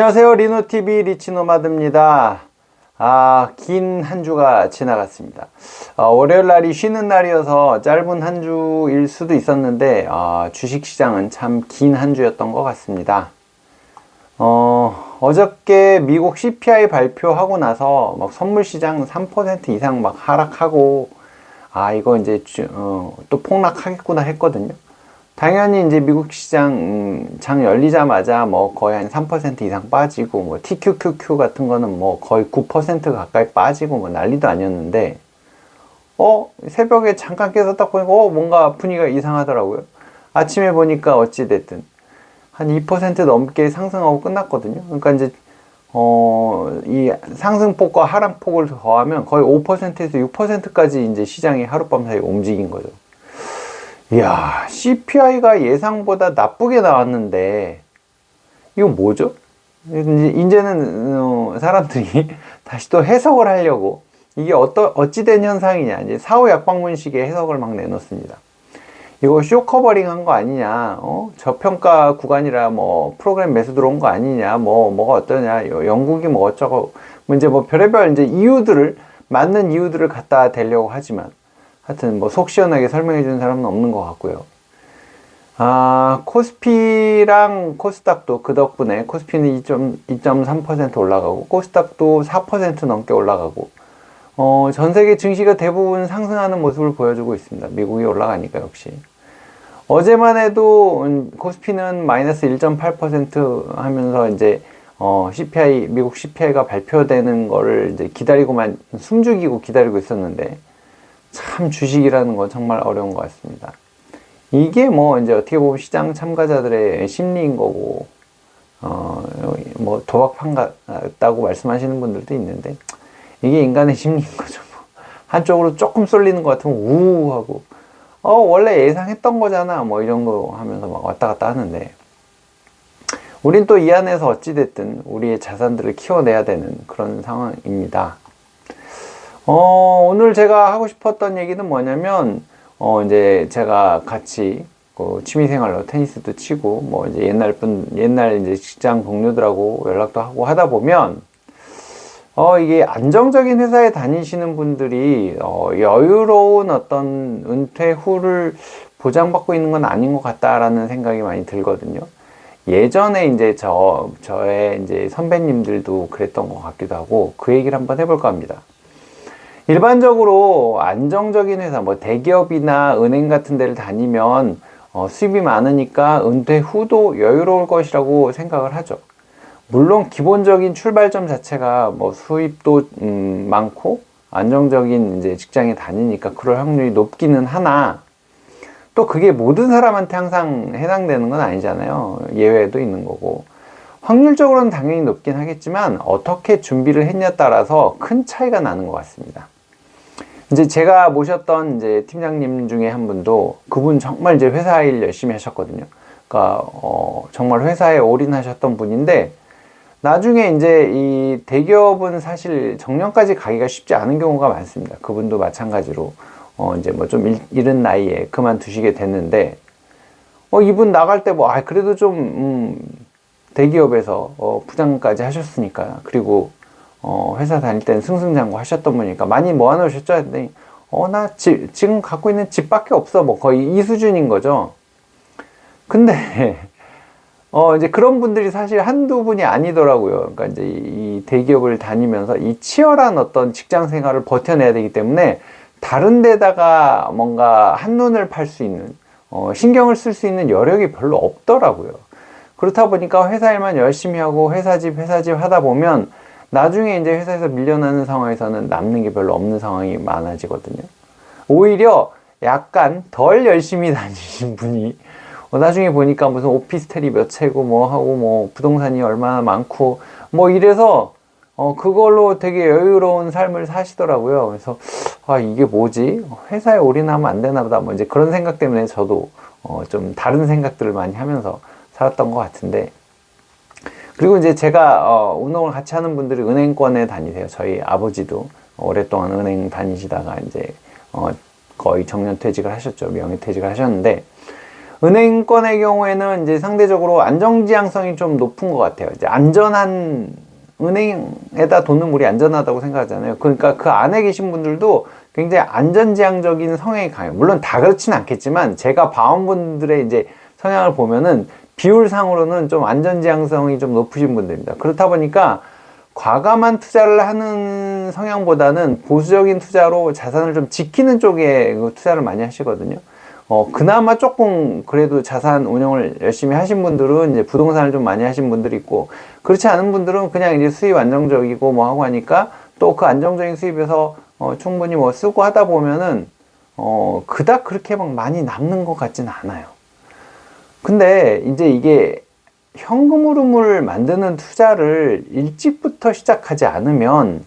안녕하세요. 리노TV 리치노마드입니다. 긴 한 주가 지나갔습니다. 월요일 날이 쉬는 날이어서 짧은 한 주일 수도 있었는데, 주식시장은 참 긴 한 주였던 것 같습니다. 어저께 미국 CPI 발표하고 나서 막 선물시장 3% 이상 막 하락하고, 이거 이제 또 폭락하겠구나 했거든요. 당연히 이제 미국 시장 장 열리자마자 뭐 거의 한 3% 이상 빠지고, 뭐 TQQQ 같은 거는 뭐 거의 9% 가까이 빠지고 뭐 난리도 아니었는데, 새벽에 잠깐 깨서 딱 보니까 뭔가 분위기가 이상하더라고요. 아침에 보니까 어찌 됐든 한 2% 넘게 상승하고 끝났거든요. 그러니까 이제 이 상승폭과 하락폭을 더하면 거의 5%에서 6%까지 이제 시장이 하룻밤 사이에 움직인 거죠. 이야, CPI가 예상보다 나쁘게 나왔는데, 이거 뭐죠? 이제는, 사람들이 다시 또 해석을 하려고, 이게 어찌된 현상이냐, 이제 사후약방문식의 해석을 막 내놓습니다. 이거 쇼커버링 한 거 아니냐, 저평가 구간이라 뭐, 프로그램 매수 들어온 거 아니냐, 뭐가 어떠냐, 영국이 뭐 어쩌고, 이제 뭐 별의별 이제 맞는 이유들을 갖다 대려고 하지만, 하여튼 뭐 속 시원하게 설명해 주는 사람은 없는 것 같고요. 코스피랑 코스닥도 그 덕분에 코스피는 2.3% 올라가고 코스닥도 4% 넘게 올라가고 전 세계 증시가 대부분 상승하는 모습을 보여주고 있습니다. 미국이 올라가니까 역시. 어제만 해도 코스피는 마이너스 1.8% 하면서 이제 미국 CPI가 발표되는 거를 이제 숨죽이고 기다리고 있었는데 참 주식이라는 건 정말 어려운 것 같습니다. 이게 뭐 이제 어떻게 보면 시장 참가자들의 심리인 거고, 뭐 도박판 같다고 말씀하시는 분들도 있는데, 이게 인간의 심리인 거죠. 한쪽으로 조금 쏠리는 것 같으면 우우하고, 원래 예상했던 거잖아. 뭐 이런 거 하면서 막 왔다 갔다 하는데, 우린 또 이 안에서 어찌됐든 우리의 자산들을 키워내야 되는 그런 상황입니다. 오늘 제가 하고 싶었던 얘기는 뭐냐면, 이제 제가 같이 취미생활로 테니스도 치고, 뭐 이제 옛날 이제 직장 동료들하고 연락도 하고 하다 보면, 이게 안정적인 회사에 다니시는 분들이, 여유로운 어떤 은퇴 후를 보장받고 있는 건 아닌 것 같다라는 생각이 많이 들거든요. 예전에 이제 저의 이제 선배님들도 그랬던 것 같기도 하고, 그 얘기를 한번 해볼까 합니다. 일반적으로 안정적인 회사, 뭐 대기업이나 은행 같은 데를 다니면 수입이 많으니까 은퇴 후도 여유로울 것이라고 생각을 하죠. 물론 기본적인 출발점 자체가 뭐 수입도 많고 안정적인 이제 직장에 다니니까 그럴 확률이 높기는 하나, 또 그게 모든 사람한테 항상 해당되는 건 아니잖아요. 예외도 있는 거고. 확률적으로는 당연히 높긴 하겠지만 어떻게 준비를 했냐에 따라서 큰 차이가 나는 것 같습니다. 이제 제가 모셨던 이제 팀장님 중에 한 분도, 그분 정말 이제 회사 일 열심히 하셨거든요. 그러니까 정말 회사에 올인하셨던 분인데, 나중에 이제 이 대기업은 사실 정년까지 가기가 쉽지 않은 경우가 많습니다. 그분도 마찬가지로 이제 뭐 좀 이른 나이에 그만두시게 됐는데, 이분 나갈 때 그래도 좀 대기업에서 부장까지 하셨으니까, 그리고 회사 다닐 때는 승승장구 하셨던 분이니까 많이 모아놓으셨죠? 했더니 나 지금 갖고 있는 집밖에 없어. 뭐 거의 이 수준인 거죠. 근데 이제 그런 분들이 사실 한두 분이 아니더라고요. 그러니까 이제 이 대기업을 다니면서 이 치열한 어떤 직장 생활을 버텨내야 되기 때문에 다른 데다가 뭔가 한눈을 팔 수 있는, 신경을 쓸 수 있는 여력이 별로 없더라고요. 그렇다 보니까 회사 일만 열심히 하고 회사 집 하다 보면 나중에 이제 회사에서 밀려나는 상황에서는 남는 게 별로 없는 상황이 많아지거든요. 오히려 약간 덜 열심히 다니신 분이 나중에 보니까 무슨 오피스텔이 몇 채고 뭐 하고 뭐 부동산이 얼마나 많고 뭐 이래서 그걸로 되게 여유로운 삶을 사시더라고요. 그래서 이게 뭐지? 회사에 올인하면 안 되나 보다. 뭐 이제 그런 생각 때문에 저도 좀 다른 생각들을 많이 하면서 살았던 것 같은데, 그리고 이제 제가 운동을 같이 하는 분들이 은행권에 다니세요. 저희 아버지도 오랫동안 은행 다니시다가 이제 거의 정년퇴직을 하셨죠. 명예퇴직을 하셨는데, 은행권의 경우에는 이제 상대적으로 안정지향성이 좀 높은 것 같아요. 이제 안전한 은행에다 돈은 우리 안전하다고 생각하잖아요. 그러니까 그 안에 계신 분들도 굉장히 안전지향적인 성향이 강해요. 물론 다 그렇지는 않겠지만 제가 봐온 분들의 이제 성향을 보면은 비율상으로는 좀 안전지향성이 좀 높으신 분들입니다. 그렇다 보니까 과감한 투자를 하는 성향보다는 보수적인 투자로 자산을 좀 지키는 쪽에 투자를 많이 하시거든요. 그나마 조금 그래도 자산 운용을 열심히 하신 분들은 이제 부동산을 좀 많이 하신 분들이 있고, 그렇지 않은 분들은 그냥 이제 수입 안정적이고 뭐 하고 하니까 또 그 안정적인 수입에서 충분히 뭐 쓰고 하다 보면은 그닥 그렇게 막 많이 남는 것 같지는 않아요. 근데 이제 이게 현금 흐름을 만드는 투자를 일찍부터 시작하지 않으면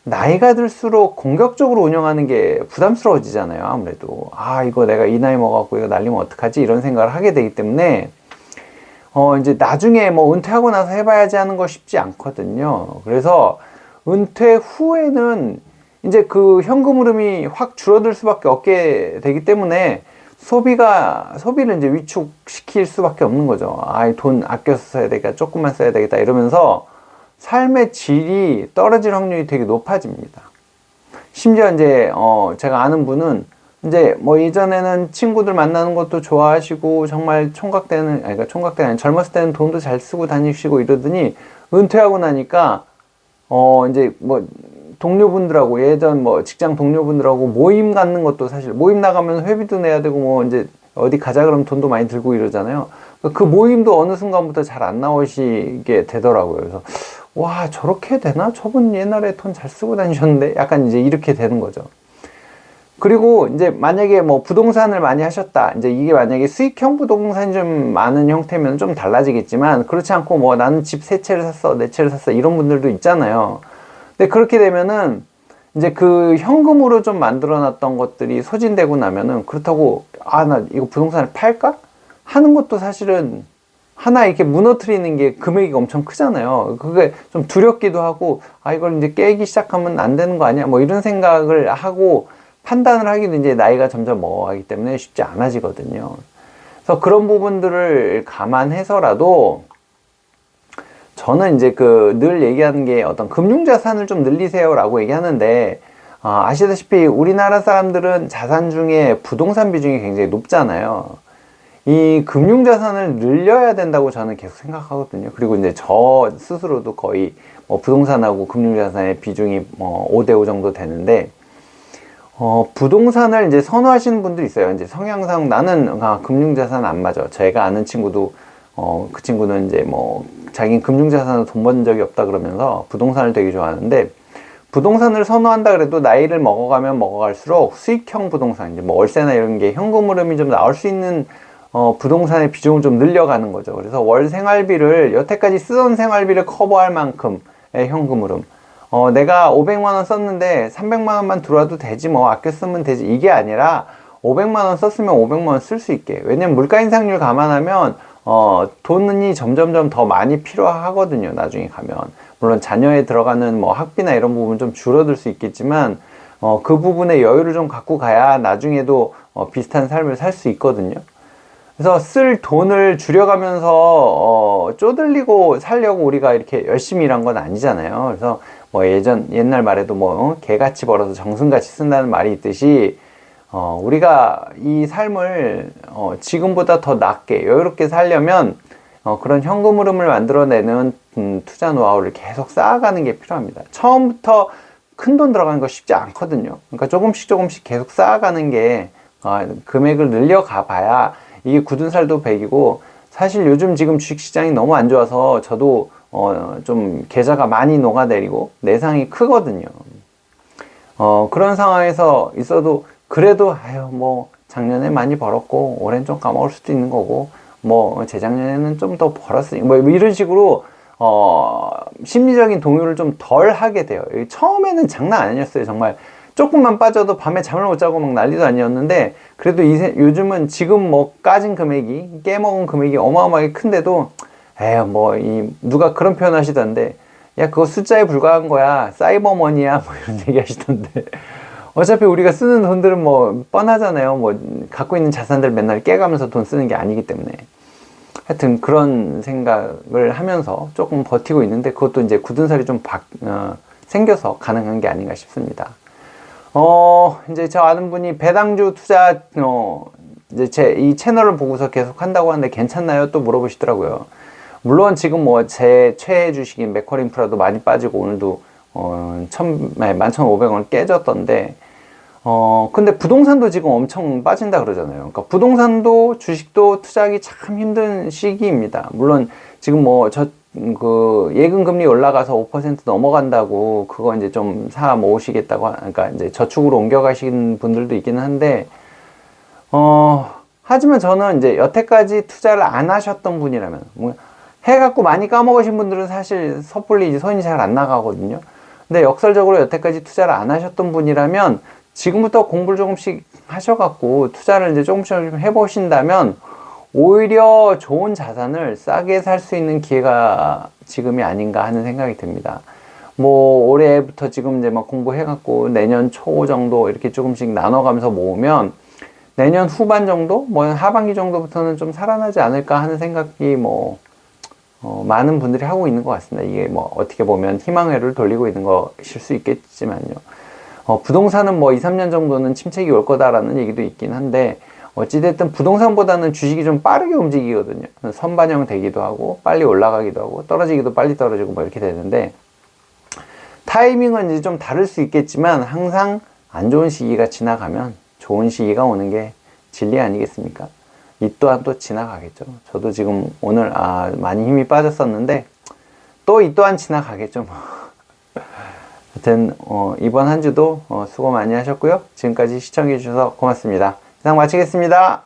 나이가 들수록 공격적으로 운영하는 게 부담스러워지잖아요. 아무래도 이거 내가 이 나이 먹어갖고 이거 날리면 어떡하지 이런 생각을 하게 되기 때문에 이제 나중에 뭐 은퇴하고 나서 해봐야지 하는 거 쉽지 않거든요. 그래서 은퇴 후에는 이제 그 현금 흐름이 확 줄어들 수밖에 없게 되기 때문에 소비를 이제 위축시킬 수밖에 없는 거죠. 돈 아껴서 써야 되겠다, 조금만 써야 되겠다 이러면서 삶의 질이 떨어질 확률이 되게 높아집니다. 심지어 이제 제가 아는 분은 이제 뭐 예전에는 친구들 만나는 것도 좋아하시고 정말 총각 때는 아니 젊었을 때는 돈도 잘 쓰고 다니시고 이러더니 은퇴하고 나니까 이제 뭐 동료분들하고 예전 뭐 직장 동료분들하고 모임 갖는 것도 사실 모임 나가면 회비도 내야 되고 뭐 이제 어디 가자 그러면 돈도 많이 들고 이러잖아요. 그 모임도 어느 순간부터 잘 안 나오시게 되더라고요. 그래서 와, 저렇게 되나? 저분 옛날에 돈 잘 쓰고 다니셨는데 약간 이제 이렇게 되는 거죠. 그리고 이제 만약에 뭐 부동산을 많이 하셨다. 이제 이게 만약에 수익형 부동산이 좀 많은 형태면 좀 달라지겠지만 그렇지 않고 뭐 나는 집 세 채를 샀어, 네 채를 샀어 이런 분들도 있잖아요. 근데 그렇게 되면은 이제 그 현금으로 좀 만들어 놨던 것들이 소진되고 나면은 그렇다고 나 이거 부동산을 팔까? 하는 것도 사실은 하나 이렇게 무너뜨리는 게 금액이 엄청 크잖아요. 그게 좀 두렵기도 하고 이걸 이제 깨기 시작하면 안 되는 거 아니야? 뭐 이런 생각을 하고 판단을 하기도 이제 나이가 점점 먹어가기 때문에 쉽지 않아지거든요. 그래서 그런 부분들을 감안해서라도 저는 이제 늘 얘기하는 게 어떤 금융자산을 좀 늘리세요라고 얘기하는데, 아시다시피 우리나라 사람들은 자산 중에 부동산 비중이 굉장히 높잖아요. 이 금융자산을 늘려야 된다고 저는 계속 생각하거든요. 그리고 이제 저 스스로도 거의 부동산하고 금융자산의 비중이 5대5 정도 되는데, 부동산을 이제 선호하시는 분들이 있어요. 이제 성향상 나는 금융자산 안 맞아. 제가 아는 친구도 그 친구는 이제 자기는 금융자산으로 돈 번 적이 없다 그러면서 부동산을 되게 좋아하는데, 부동산을 선호한다 그래도 나이를 먹어가면 먹어갈수록 수익형 부동산, 이제 뭐 월세나 이런 게 현금 흐름이 좀 나올 수 있는 부동산의 비중을 좀 늘려가는 거죠. 그래서 월 생활비를 여태까지 쓰던 생활비를 커버할 만큼의 현금 흐름. 내가 500만 원 썼는데 300만 원만 들어와도 되지 뭐 아껴 쓰면 되지 이게 아니라 500만 원 썼으면 500만 원 쓸 수 있게. 왜냐면 물가 인상률 감안하면 돈이 점점점 더 많이 필요하거든요. 나중에 가면. 물론 자녀에 들어가는 뭐 학비나 이런 부분 좀 줄어들 수 있겠지만 그 부분에 여유를 좀 갖고 가야 나중에도 비슷한 삶을 살 수 있거든요. 그래서 쓸 돈을 줄여가면서 쪼들리고 살려고 우리가 이렇게 열심히 일한 건 아니잖아요. 그래서 뭐 옛날 말에도 개같이 벌어서 정승같이 쓴다는 말이 있듯이 우리가 이 삶을 지금보다 더 낫게 여유롭게 살려면 그런 현금 흐름을 만들어내는 투자 노하우를 계속 쌓아가는 게 필요합니다. 처음부터 큰 돈 들어가는 거 쉽지 않거든요. 그러니까 조금씩 계속 쌓아가는 게 금액을 늘려가 봐야 이게 굳은 살도 백이고, 사실 요즘 지금 주식시장이 너무 안 좋아서 저도 좀 계좌가 많이 녹아내리고 내상이 크거든요. 그런 상황에서 있어도 그래도 작년에 많이 벌었고 올해는 좀 까먹을 수도 있는 거고 재작년에는 좀 더 벌었으니 이런 식으로 심리적인 동요를 좀 덜 하게 돼요. 처음에는 장난 아니었어요. 정말 조금만 빠져도 밤에 잠을 못 자고 막 난리도 아니었는데, 그래도 요즘은 지금 까진 금액이, 깨먹은 금액이 어마어마하게 큰데도 누가 그런 표현 하시던데, 야 그거 숫자에 불과한 거야, 사이버머니야 이런 얘기 하시던데 어차피 우리가 쓰는 돈들은 뭐 뻔하잖아요. 뭐 갖고 있는 자산들 맨날 깨가면서 돈 쓰는 게 아니기 때문에. 하여튼 그런 생각을 하면서 조금 버티고 있는데, 그것도 이제 굳은 살이 좀 생겨서 가능한 게 아닌가 싶습니다. 이제 저 아는 분이 배당주 투자, 이제 이 채널을 보고서 계속 한다고 하는데 괜찮나요? 또 물어보시더라고요. 물론 지금 뭐 제 최애 주식인 맥쿼리인프라도 많이 빠지고 오늘도 11,500원을 깨졌던데, 근데 부동산도 지금 엄청 빠진다 그러잖아요. 그러니까 부동산도 주식도 투자하기 참 힘든 시기입니다. 물론 지금 뭐 그 예금 금리 올라가서 5% 넘어간다고 그거 이제 좀 사 모으시겠다고, 그러니까 이제 저축으로 옮겨가신 분들도 있기는 한데, 하지만 저는 이제 여태까지 투자를 안 하셨던 분이라면, 뭐 해갖고 많이 까먹으신 분들은 사실 섣불리 이제 손이 잘 안 나가거든요. 근데 역설적으로 여태까지 투자를 안 하셨던 분이라면 지금부터 공부를 조금씩 하셔갖고 투자를 이제 조금씩 해보신다면 오히려 좋은 자산을 싸게 살 수 있는 기회가 지금이 아닌가 하는 생각이 듭니다. 뭐 올해부터 지금 이제 막 공부해갖고 내년 초 정도 이렇게 조금씩 나눠가면서 모으면 내년 후반 정도, 뭐 하반기 정도부터는 좀 살아나지 않을까 하는 생각이 많은 분들이 하고 있는 것 같습니다. 이게 뭐 어떻게 보면 희망회를 돌리고 있는 것일 수 있겠지만요. 부동산은 뭐 2, 3년 정도는 침체기 올 거다라는 얘기도 있긴 한데, 어찌됐든 부동산보다는 주식이 좀 빠르게 움직이거든요. 선반영 되기도 하고, 빨리 올라가기도 하고, 떨어지기도 빨리 떨어지고 뭐 이렇게 되는데, 타이밍은 이제 좀 다를 수 있겠지만, 항상 안 좋은 시기가 지나가면 좋은 시기가 오는 게 진리 아니겠습니까? 이 또한 또 지나가겠죠. 저도 지금 오늘 많이 힘이 빠졌었는데 또 이 또한 지나가겠죠. 뭐. 하여튼 이번 한 주도 수고 많이 하셨고요. 지금까지 시청해 주셔서 고맙습니다. 이상 마치겠습니다.